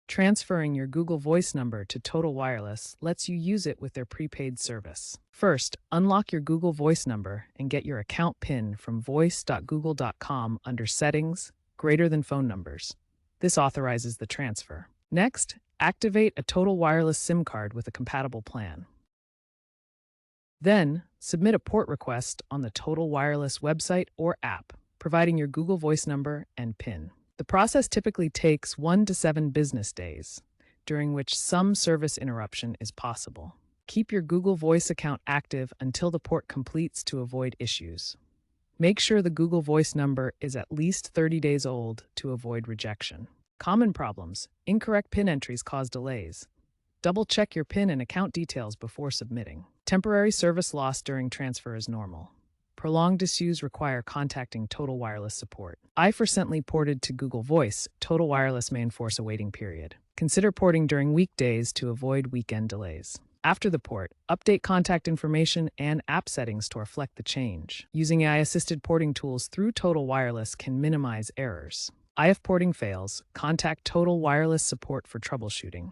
Transferring your Google Voice number to Total Wireless lets you use it with their prepaid service. First, unlock your Google Voice number and get your account PIN from voice.google.com under Settings, Greater than Phone Numbers. This authorizes the transfer. Next, activate a Total Wireless SIM card with a compatible plan. Then, submit a port request on the Total Wireless website or app, providing your Google Voice number and PIN. The process typically takes 1 to 7 business days, during which some service interruption is possible. Keep your Google Voice account active until the port completes to avoid issues. Make sure the Google Voice number is at least 30 days old to avoid rejection. Common problems: incorrect PIN entries cause delays. Double-check your PIN and account details before submitting. Temporary service loss during transfer is normal. Prolonged issues require contacting Total Wireless support. If recently ported to Google Voice, Total Wireless may enforce a waiting period. Consider porting during weekdays to avoid weekend delays. After the port, update contact information and app settings to reflect the change. Using AI-assisted porting tools through Total Wireless can minimize errors. If porting fails, contact Total Wireless support for troubleshooting.